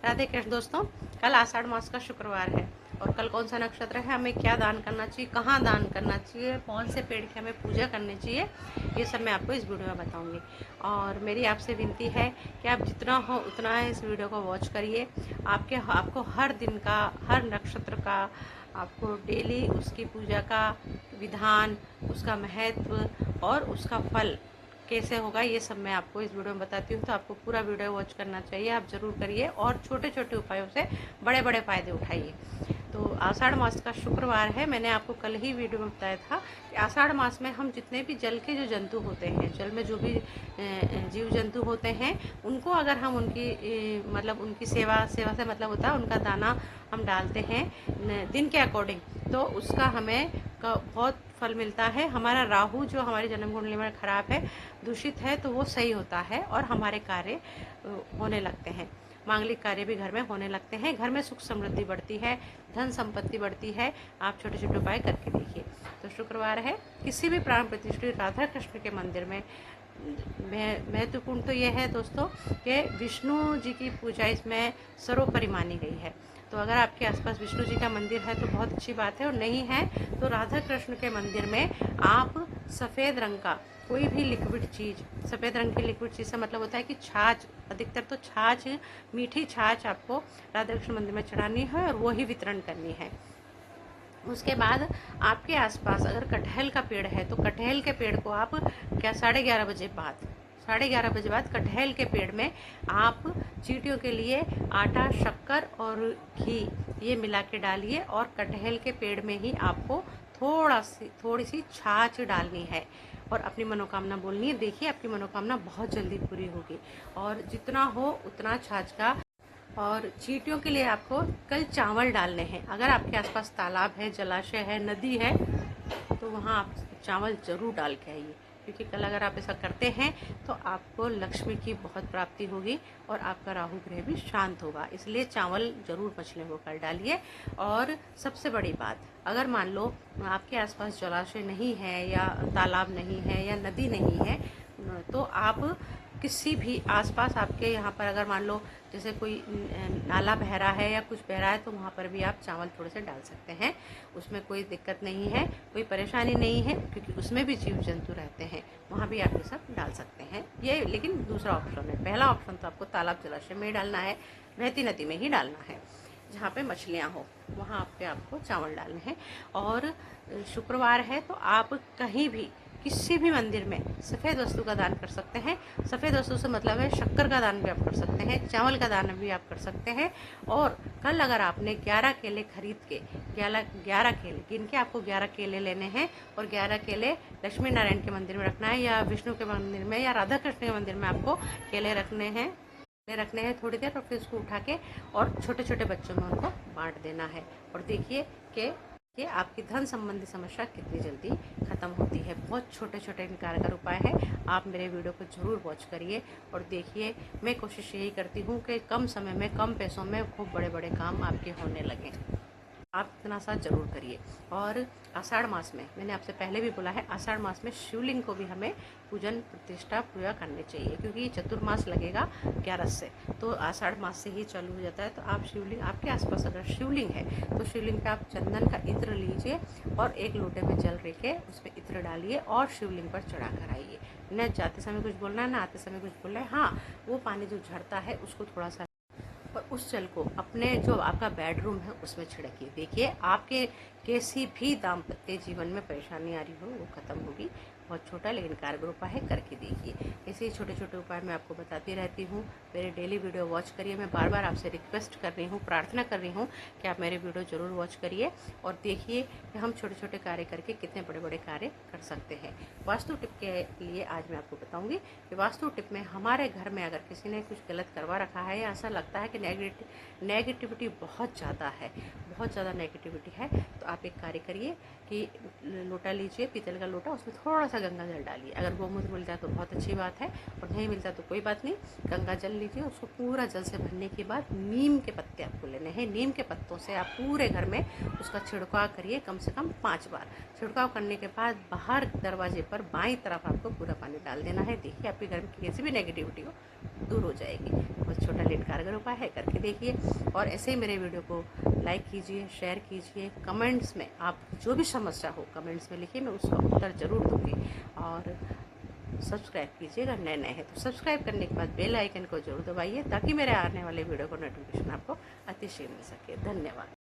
राधे कृष्ण दोस्तों। कल आषाढ़ मास का शुक्रवार है और कल कौन सा नक्षत्र है, हमें क्या दान करना चाहिए, कहाँ दान करना चाहिए, कौन से पेड़ की हमें पूजा करनी चाहिए, ये सब मैं आपको इस वीडियो में बताऊंगी। और मेरी आपसे विनती है कि आप जितना हो उतना इस वीडियो को वॉच करिए। आपको हर दिन का, हर नक्षत्र का, आपको डेली उसकी पूजा का विधान, उसका महत्व और उसका फल कैसे होगा, ये सब मैं आपको इस वीडियो में बताती हूँ। तो आपको पूरा वीडियो वॉच करना चाहिए, आप ज़रूर करिए और छोटे छोटे उपायों से बड़े बड़े फ़ायदे उठाइए। तो आषाढ़ मास का शुक्रवार है। मैंने आपको कल ही वीडियो में बताया था कि आषाढ़ मास में हम जितने भी जल के जो जंतु होते हैं, जल में जो भी जीव जंतु होते हैं, उनको अगर हम उनकी मतलब उनकी सेवा से मतलब होता है उनका दाना हम डालते हैं दिन के अकॉर्डिंग, तो उसका हमें बहुत फल मिलता है। हमारा राहु जो हमारी जन्म कुंडली में खराब है, दूषित है, तो वो सही होता है और हमारे कार्य होने लगते हैं। मांगलिक कार्य भी घर में होने लगते हैं, घर में सुख समृद्धि बढ़ती है, धन संपत्ति बढ़ती है। आप छोटे छोटे उपाय करके देखिए। तो शुक्रवार है, किसी भी प्राण प्रतिष्ठित राधा कृष्ण के मंदिर में महत्वपूर्ण तो यह है दोस्तों कि विष्णु जी की पूजा इसमें सर्वोपरि मानी गई है। तो अगर आपके आसपास विष्णु जी का मंदिर है तो बहुत अच्छी बात है, और नहीं है तो राधा कृष्ण के मंदिर में आप सफ़ेद रंग का कोई भी लिक्विड चीज़, सफ़ेद रंग की लिक्विड चीज़ से मतलब होता है कि छाछ, अधिकतर तो छाछ, मीठी छाछ आपको राधा कृष्ण मंदिर में चढ़ानी है और वो ही वितरण करनी है। उसके बाद आपके आसपास अगर कटहल का पेड़ है तो कटहल के पेड़ को आप 11:30 बजे बाद कटहल के पेड़ में आप चींटियों के लिए आटा, शक्कर और घी ये मिला के डालिए और कटहल के पेड़ में ही आपको थोड़ी सी छाछ डालनी है और अपनी मनोकामना बोलनी है। देखिए आपकी मनोकामना बहुत जल्दी पूरी होगी। और जितना हो उतना छाछ का। और चींटियों के लिए आपको कल चावल डालने हैं। अगर आपके आसपास तालाब है, जलाशय है, नदी है, तो वहाँ आप चावल ज़रूर डाल के आइए, क्योंकि कल अगर आप ऐसा करते हैं तो आपको लक्ष्मी की बहुत प्राप्ति होगी और आपका राहु ग्रह भी शांत होगा। इसलिए चावल ज़रूर मछलियों को कल डालिए। और सबसे बड़ी बात, अगर मान लो आपके आसपास जलाशय नहीं है या तालाब नहीं है या नदी नहीं है, तो आप किसी भी आसपास आपके यहाँ पर अगर मान लो जैसे कोई नाला बह रहा है या कुछ बह रहा है, तो वहाँ पर भी आप चावल थोड़े से डाल सकते हैं। उसमें कोई दिक्कत नहीं है, कोई परेशानी नहीं है, क्योंकि उसमें भी जीव जंतु रहते हैं, वहाँ भी आप ये सब डाल सकते हैं। ये लेकिन दूसरा ऑप्शन है। पहला ऑप्शन तो आपको तालाब जलाशय में ही डालना है, बहती नदी में ही डालना है, जहाँ पे मछलियाँ हो वहाँ पे आपको चावल डालने हैं। और शुक्रवार है तो आप कहीं भी किसी भी मंदिर में सफ़ेद वस्तु का दान कर सकते हैं। सफ़ेद वस्तु से मतलब है शक्कर का दान भी आप कर सकते हैं, चावल का दान भी आप कर सकते हैं। और कल अगर आपने 11 केले खरीद के 11 केले गिन के आपको 11 केले लेने हैं और 11 केले लक्ष्मी नारायण के मंदिर में रखना है या विष्णु के मंदिर में या राधा कृष्ण के मंदिर में आपको केले रखने हैं थोड़ी देर, और फिर उसको उठा के और छोटे छोटे बच्चों में उनको बांट देना है। और देखिए कि आपकी धन संबंधी समस्या कितनी जल्दी खत्म होती है। बहुत छोटे छोटे कारगर उपाय है। आप मेरे वीडियो को ज़रूर वॉच करिए और देखिए। मैं कोशिश यही करती हूँ कि कम समय में, कम पैसों में खूब बड़े बड़े काम आपके होने लगें। आप इतना सा जरूर करिए। और आषाढ़ मास में, मैंने आपसे पहले भी बोला है, आषाढ़ मास में शिवलिंग को भी हमें पूजन प्रतिष्ठा पूजा करनी चाहिए, क्योंकि ये चतुर्मास लगेगा 11 से, तो आषाढ़ मास से ही चालू हो जाता है। तो आप शिवलिंग, आपके आसपास अगर शिवलिंग है तो शिवलिंग पे आप चंदन का इत्र लीजिए और एक लोटे में जल लेके उसमें इत्र डालिए और शिवलिंग पर चढ़ा कर आइए। न जाते समय कुछ बोलना है, ना आते समय कुछ बोलना है। हाँ, वो पानी जो झड़ता है उसको थोड़ा सा, और उस जल को अपने जो आपका बेडरूम है उसमें छिड़किए। देखिए आपके कैसी भी दाम्पत्य जीवन में परेशानी आ रही हो वो खत्म होगी। बहुत छोटा लेकिन कारगर उपाय है, करके देखिए। ऐसे ही छोटे छोटे उपाय मैं आपको बताती रहती हूँ। मेरे डेली वीडियो वॉच करिए। मैं बार बार आपसे रिक्वेस्ट कर रही हूँ, प्रार्थना कर रही हूँ कि आप मेरे वीडियो ज़रूर वॉच करिए और देखिए कि हम छोटे छोटे कार्य करके कितने बड़े बड़े कार्य कर सकते हैं। वास्तु टिप के लिए आज मैं आपको बताऊँगी कि वास्तु टिप में हमारे घर में अगर किसी ने कुछ गलत करवा रखा है या ऐसा लगता है कि नेगेटिविटी बहुत ज़्यादा है, बहुत ज़्यादा नेगेटिविटी है, तो आप एक कार्य करिए कि लोटा लीजिए, पीतल का लोटा, उसमें थोड़ा सा गंगा जल डालिए। अगर गोमूत्र मिल जाए तो बहुत अच्छी बात है, और नहीं मिलता तो कोई बात नहीं। गंगा जल लीजिए, उसको पूरा जल से भरने के बाद नीम के पत्ते आपको लेने हैं। नीम के पत्तों से आप पूरे घर में उसका छिड़काव करिए, कम से कम 5 बार। छिड़काव करने के बाद बाहर दरवाजे पर बाईं तरफ आपको पूरा पानी डाल देना है। देखिए आपके घर में कैसी भी नेगेटिविटी हो दूर हो जाएगी। बहुत छोटा लेकिन कारगर उपाय है, करके देखिए। और ऐसे ही मेरे वीडियो को लाइक कीजिए, शेयर कीजिए। कमेंट्स में आप जो भी समस्या हो कमेंट्स में लिखिए, मैं उसका उत्तर ज़रूर दूँगी। और सब्सक्राइब कीजिएगा, नए नए हैं तो सब्सक्राइब करने के बाद बेल आइकन को जरूर दबाइए, ताकि मेरे आने वाले वीडियो को नोटिफिकेशन आपको अतिशीघ्र मिल सके। धन्यवाद।